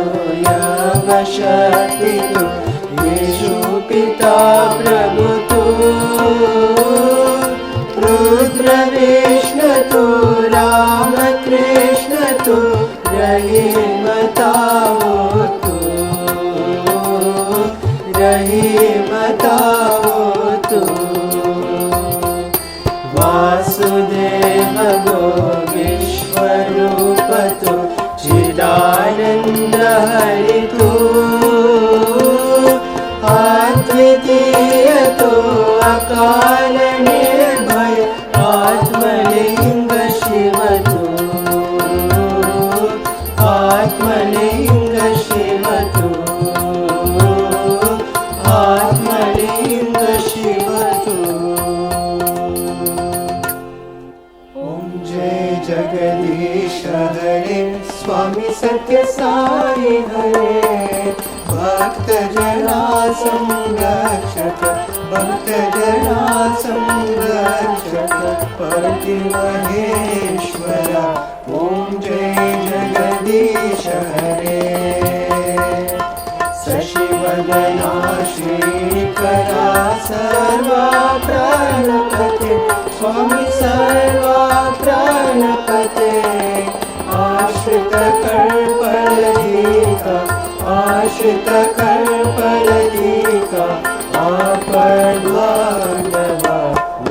यवशक्ति तु येषु पिता प्रभु तु रुद्र विष्णु तु राम कृष्ण तु रहीमतावो तु रहीमतावो तु वासुदेव गो विश्वरूप तु चिदानंद हरि तु अद्वितीय तु अकाल निर्भय आत्मलिंग शिव तु आत्मलिंग शिव तु आत्मलिंग शिव तु। ओम जय जगदीश हरे स्वामी सत्य साई हरे भक्त जना संरक्षक भक्त जना संरक्षक पति महेश्वरा ओम जय जगदीश हरे शशिवदना श्रीकरा सर्वा प्राणपते स्वामी सर्वा प्राणपते आश्रित कल्पलतिका आश्रित कल्पलतिका आपद्बांधवा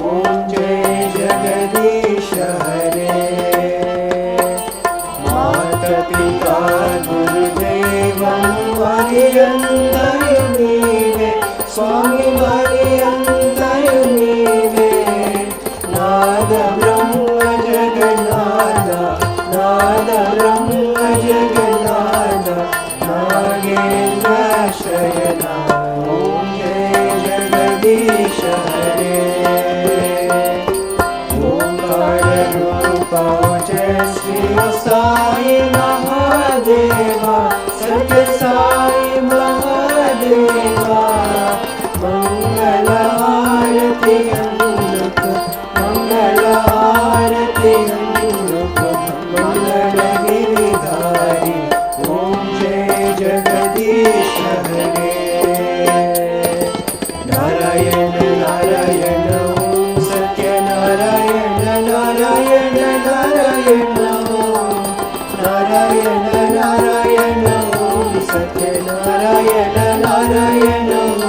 ओम जय जगदीश हरे माता पिता गुरुदेवं वरियन्तयुनीवे स्वामी वरियन्तयुनीवे नाद ब्रह्म जगन्नाथ नाद ब्रह्म जगन्नाथ नागेन्द्र शयना ओम जय जगदीश हरे ओंकार रूप जय श्री साई महादेवा सत्य साई महादेवा मंगल आरती अंगुक मंगल आरती अंगुक मंगल गिरिधारी ओम जय जगदीश हरे नारायण नारायण ओम सत्य नारायण नारायण नारायण ओम नारायण नारायण ओम सत्य नारायण नारायण ओम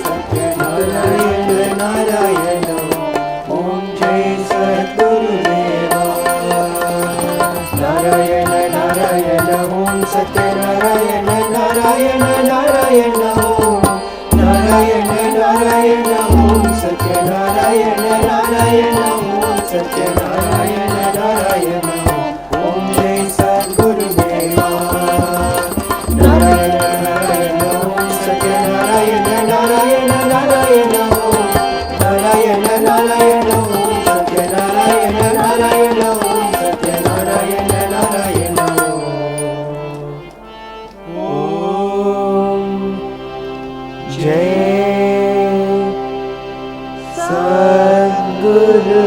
सत्य नारायण नारायण ओम जय सद्गुरुदेवा नारायण नारायण ओम सत्य नारायण नारायण नारायण ओम नारायण नारायण ओम सत्य नारायण नारायण ओम सत्य नारायण नारायण ओम जय सद्गुरुदेवा नारायण नारायण ओम सत्य नारायण नारायण नारायण ओम नारायण नारायण ओम सत्य नारायण नारायण ओम सत्य नारायण नारायण ओम जय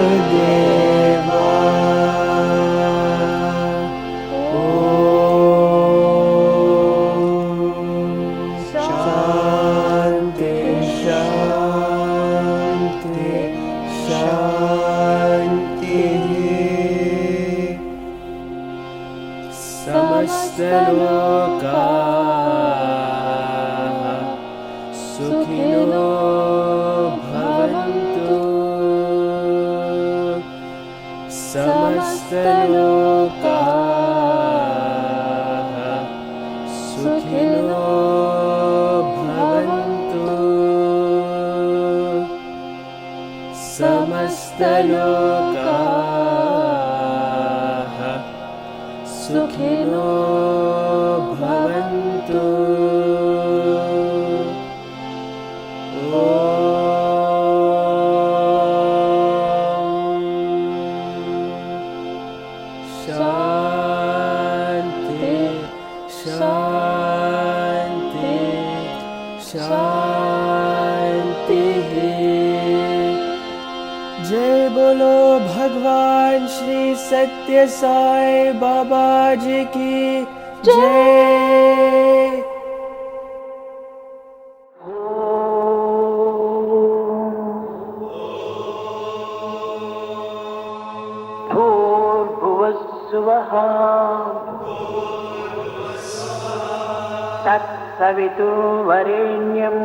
सद्गुरुदेवा शांति शांति शांति समस्त लोकाः सुखिनो भवन्तु समस्त लोकाः सुखिनो भवन्तु समस्त लोकाः सुखिनो भवन्तु शांति शांति शांति जय बोलो भगवान श्री सत्य साई बाबा जी की जय भूर्भुवस्सुवः तत्सवितुर्वरेण्यं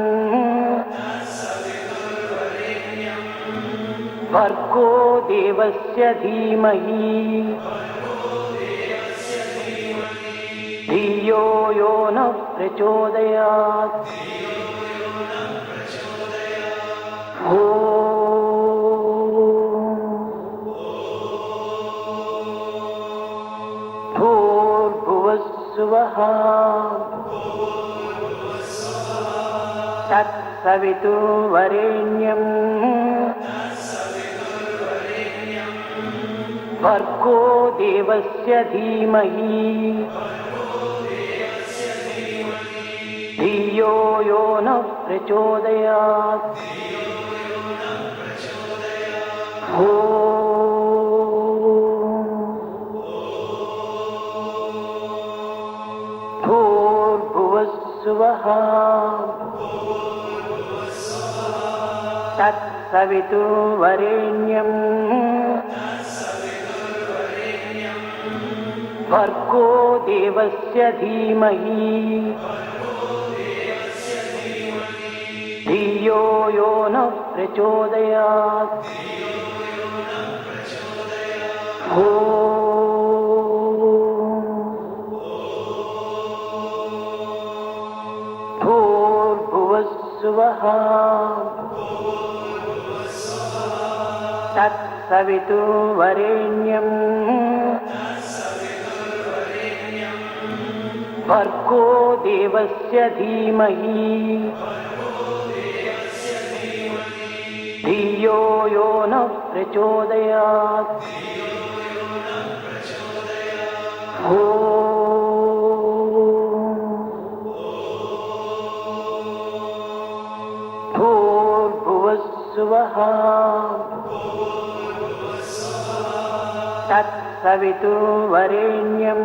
भर्गो देवस्य धीमहि धियो यो न प्रचोदयात् भूर्भुवस्सुवः तत्सवितुर्वरेण्यं भर्गो देवस्य धीमहि धियो यो न प्रचोदयात् भूर्भुवस्सुवः तत्सवितुर्वरेण्यं भर्गो देवस्य धीमहि धियो यो न प्रचोदयात् भूर्भुवस्सुवः तत्सवितुर्वरेण्यं तत्सवितुर्वरेण्यं भर्गो देवस्य धीमहि धियो यो नः प्रचोदयात्। भूर्भुवस्सुवः तत्सवितुर्वरेण्यं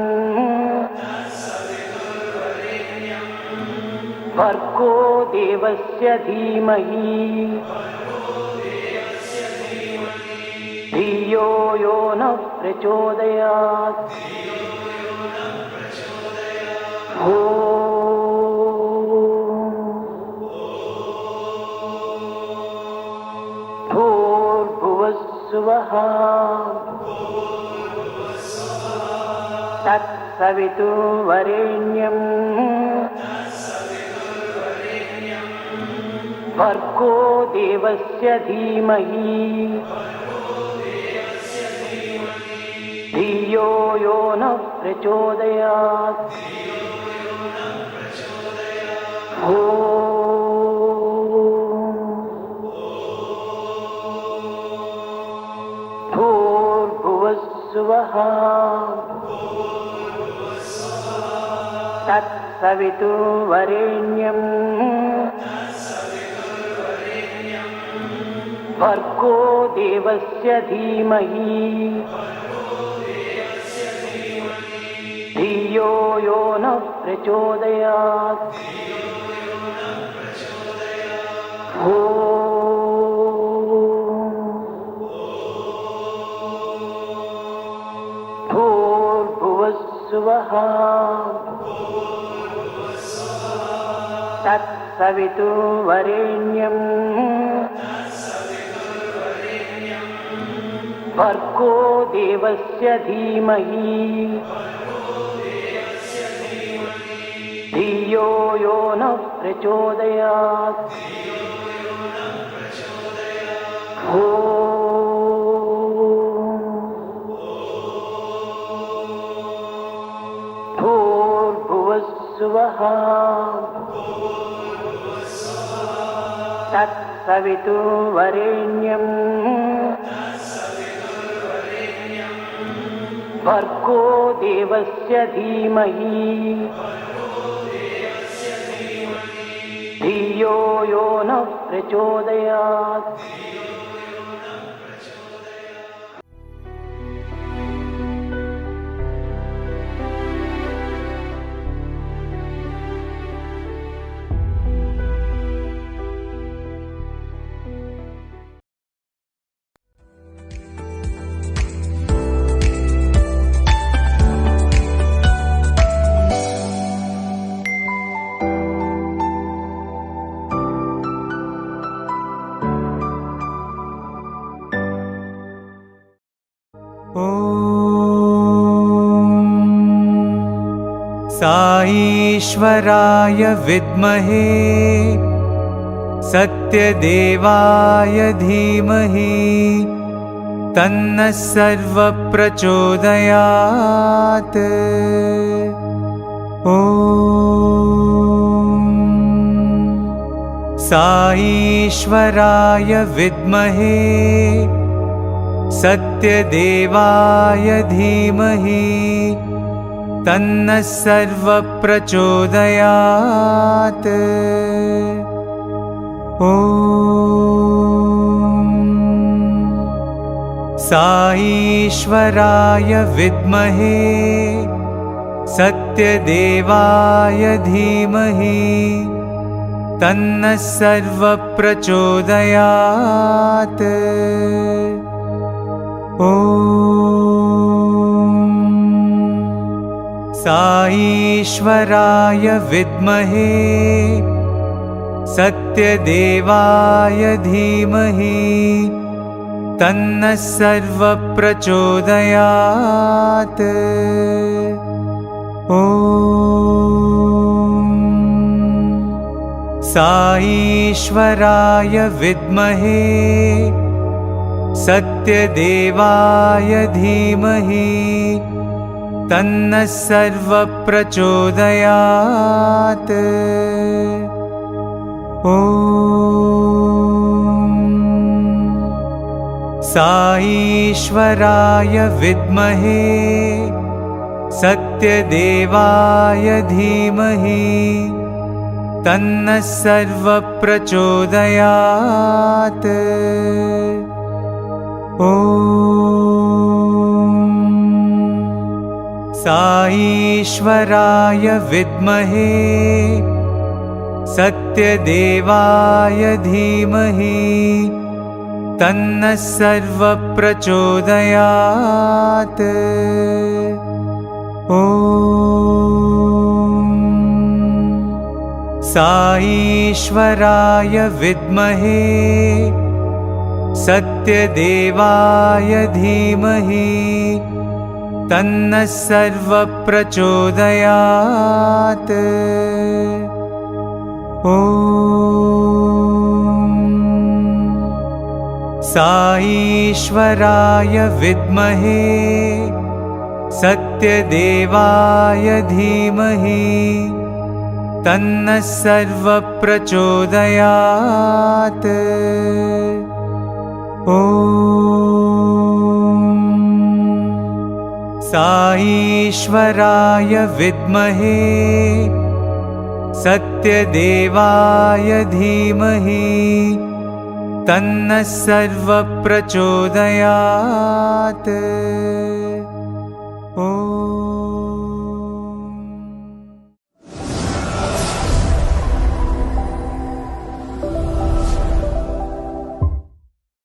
भर्गो देवस्य धीमहि धियो यो नः प्रचोदयात्। भूर्भुवस्सुवः तत्सवितुर्वरेण्यं भर्गो देवस्य धीमहि धियो यो नः प्रचोदयात्। भूर्भुवस्सुवः तत्सवितुर्वरेण्यं भर्गो देवस्य धीमहि धियो यो नः प्रचोदयात्। भूर्भुवस्सुवः तत्सवितुर्वरेण्यं भर्गो देवस्य धीमहि धियो यो नः प्रचोदयात्। भूर्भुवस्सुवः तत्सवितुर्वरेण्यं भर्गो देवस्य धीमहि धियो यो नः प्रचोदयात्। साईश्वराय विद्महे सत्यदेवाय धीमहि तन्नः सर्वप्रचोदयात्। ॐ साईश्वराय विद्महे सत्यदेवाय धीमहि तन्नः सर्वप्रचोदयात्। ॐ साईश्वराय विद्महे सत्यदेवाय धीमहि तन्नः सर्वप्रचोदयात्। ॐ साईश्वराय विद्महे सत्यदेवाय धीमहि तन्नः सर्वप्रचोदयात्। ॐ साईश्वराय विद्महे सत्यदेवाय धीमहि तन्नः सर्वप्रचोदयात्। ॐ साईश्वराय विद्महे सत्यदेवाय धीमहि तन्नः सर्वप्रचोदयात्। ॐ साईश्वराय विद्महे सत्यदेवाय धीमहि तन्नः सर्वप्रचोदयात्। ॐ साईश्वराय विद्महे सत्यदेवाय धीमहि तन्नः सर्वप्रचोदयात्। ॐ साईश्वराय विद्महे सत्यदेवाय धीमहि तन्नः सर्वप्रचोदयात्। ॐ साईश्वराय विद्महे सत्यदेवाय धीमहि तन्नः सर्वप्रचोदयात्। ॐ